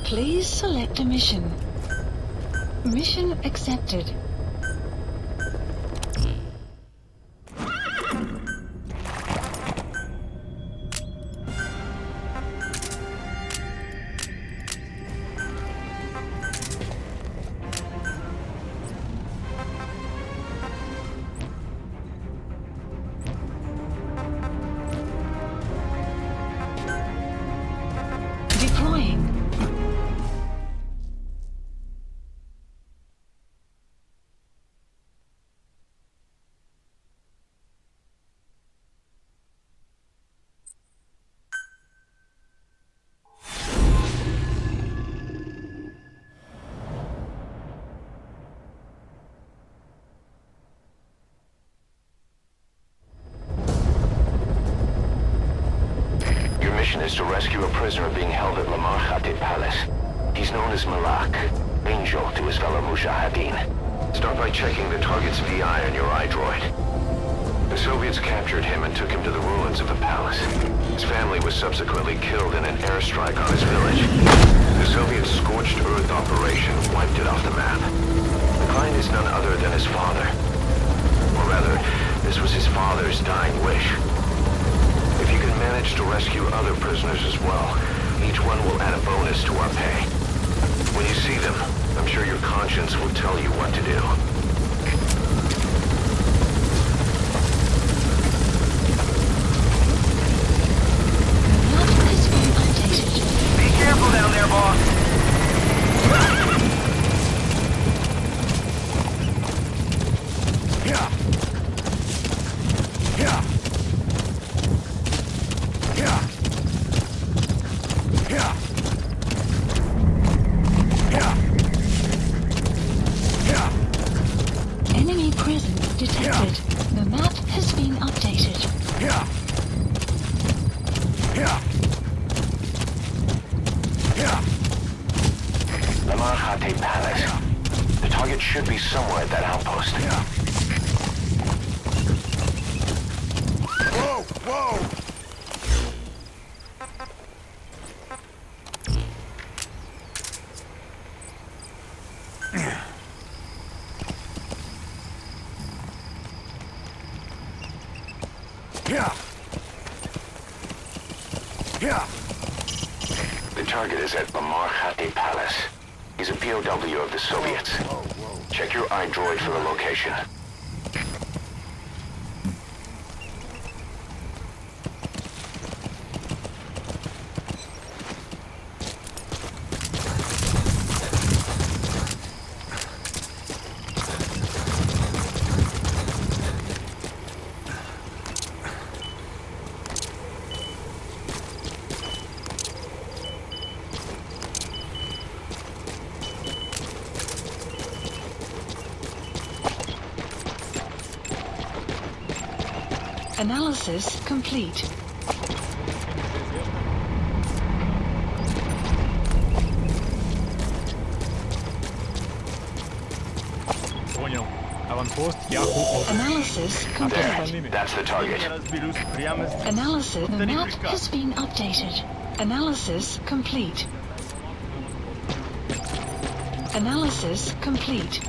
Please select a mission. Mission accepted. Deploying. Your mission is to rescue a prisoner being held at Lamar Khatib Palace. He's known as Malak, angel to his fellow Mujahideen. Start by checking the target's VI on your iDroid. The Soviets captured him and took him to the ruins of the palace. His family was subsequently killed in an airstrike on his village. The Soviet scorched earth operation wiped it off the map. The client is none other than his father. Or rather, this was his father's dying wish. If you can manage to rescue other prisoners as well, each one will add a bonus to our pay. When you see them, I'm sure your conscience will tell you what to do. Be careful down there, boss! Yeah. Yeah. Yeah. Yeah. Yeah. Yeah. Enemy prison detected. The map has been updated. Yeah. Yeah. Yeah. Lamar Khatib Palace. The target should be somewhere at that outpost. Yeah. Whoa! Whoa! Yeah. Yeah. The target is at Lamar Khatib Palace. He's a POW of the Soviets. Check your iDroid for the location. Analysis complete. Понял. Аванпост Яку. Analysis complete. There, that's the target. Разберусь прямо с... Analysis. The map has been updated. Analysis complete. Analysis complete.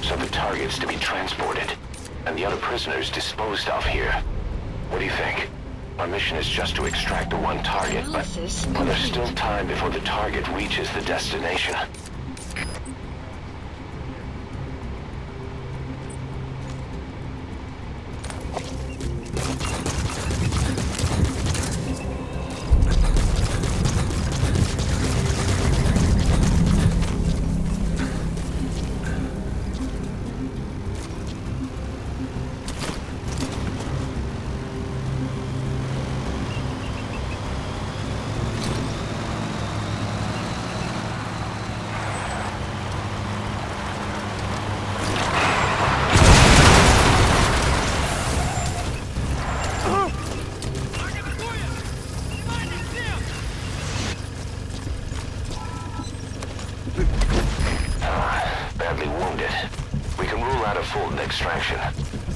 So the target's to be transported, and the other prisoners disposed of here. What do you think? Our mission is just to extract the one target, but there's still time before the target reaches the destination. Badly wounded. We can rule out a full extraction.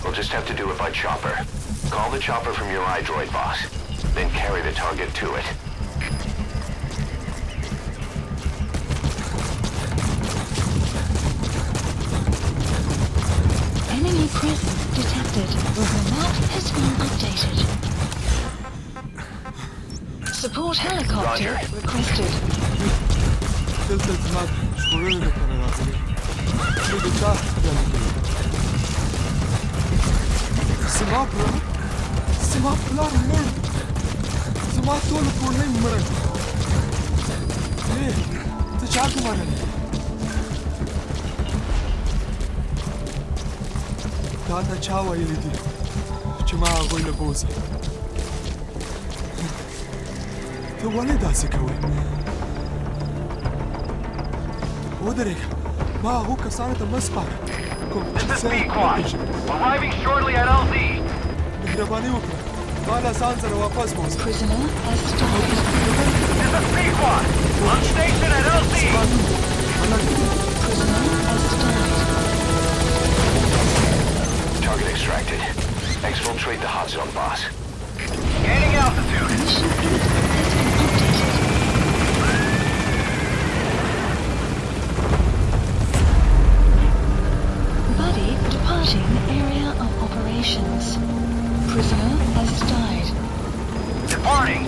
We'll just have to do it by chopper. Call the chopper from your iDroid, boss. Then carry the target to it. presence detected. The map has been updated. Support helicopter Roger. requested. تاته چا ویلي دي چې ما هغوی له بوځي ته ولې داسې کوې ودرېږه ما هغو کسانو ته مه سپاره کوم چې This is زه یې نه B-Quad. پېژنم. Arriving shortly at LZ. مهرباني وکړه ما له ځان سره واپس بوځه Prisoner has died. This is B-Quad. On station at LZ. Prisoner has died. Target extracted. Exfiltrate the hot zone, boss. Gaining altitude. Mission info has been updated. Buddy departing area of operations. Prisoner has died. Departing.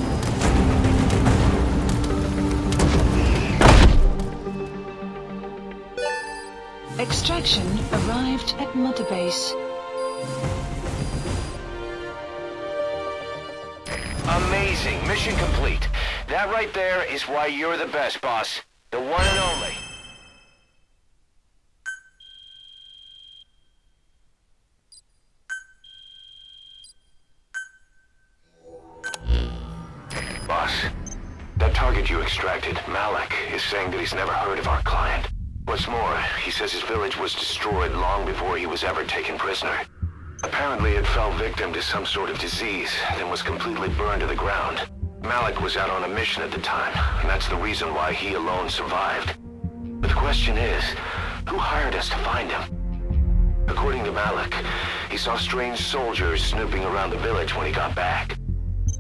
Extraction arrived at Mother Base. Amazing. Mission complete. That right there is why you're the best, boss. The one and only. Boss, that target you extracted, Malik, is saying that he's never heard of our client. What's more, he says his village was destroyed long before he was ever taken prisoner. Apparently it fell victim to some sort of disease, then was completely burned to the ground. Malik was out on a mission at the time, and that's the reason why he alone survived. But the question is, who hired us to find him? According to Malik, he saw strange soldiers snooping around the village when he got back.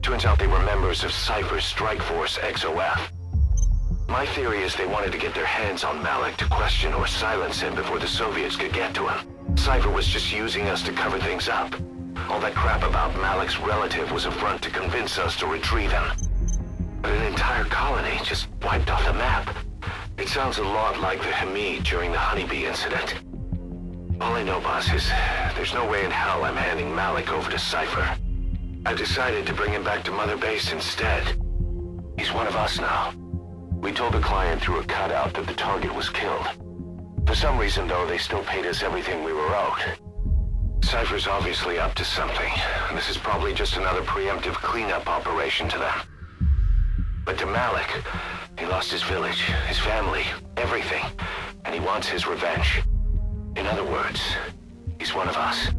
Turns out they were members of Cypher's strike force XOF. My theory is they wanted to get their hands on Malik to question or silence him before the Soviets could get to him. Cypher was just using us to cover things up. All that crap about Malik's relative was a front to convince us to retrieve him. But an entire colony just wiped off the map. It sounds a lot like the Hamid during the honeybee incident. All I know, boss, is there's no way in hell I'm handing Malik over to Cypher. I decided to bring him back to Mother Base instead. He's one of us now. We told the client through a cutout that the target was killed. For some reason, though, they still paid us everything we were owed. Cypher's obviously up to something, and this is probably just another preemptive cleanup operation to them. But to Malik, he lost his village, his family, everything, and he wants his revenge. In other words, he's one of us.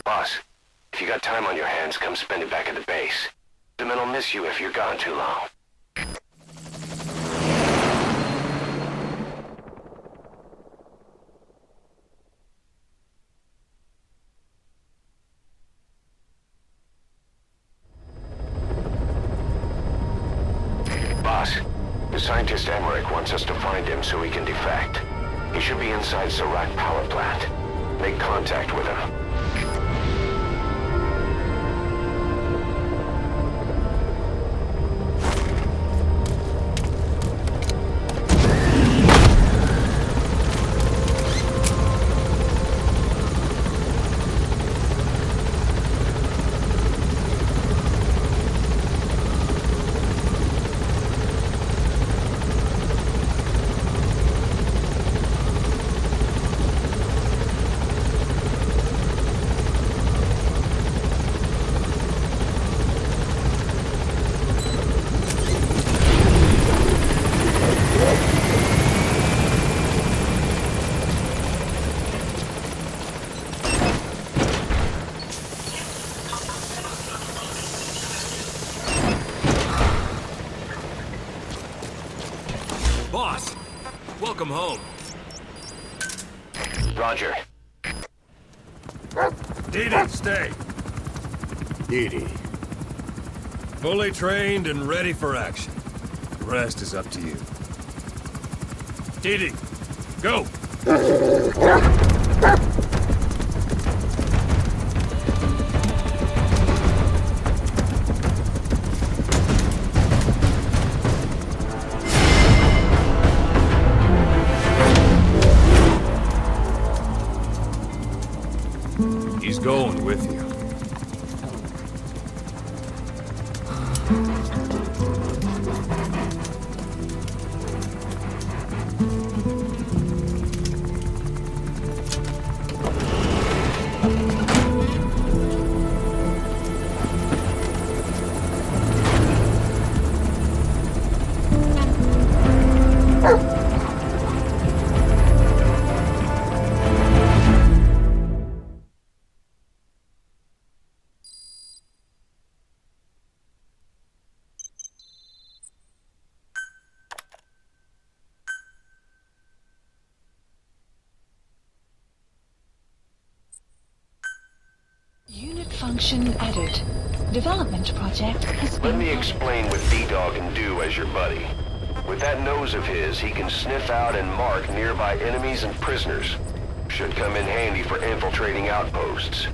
Boss, if you got time on your hands, come spend it back at the base. The men will miss you if you're gone too long. Boss, the scientist Emmerich wants us to find him so he can defect. He should be inside Sarat power plant. Make contact with him. Boss, welcome home. Roger. Didi, stay. Didi. Fully trained and ready for action. Rest is up to you. Didi, go! He's going with you. Unit function added. Development project has been... Let me explain what D-Dog can do as your buddy. With that nose of his, he can sniff out and mark nearby enemies and prisoners. Should come in handy for infiltrating outposts.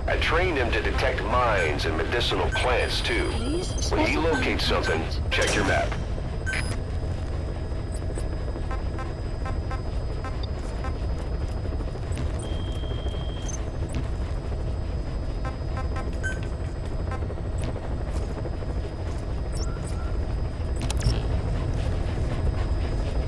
I trained him to detect mines and medicinal plants, too. Please When he specify locates something, contact. check your map.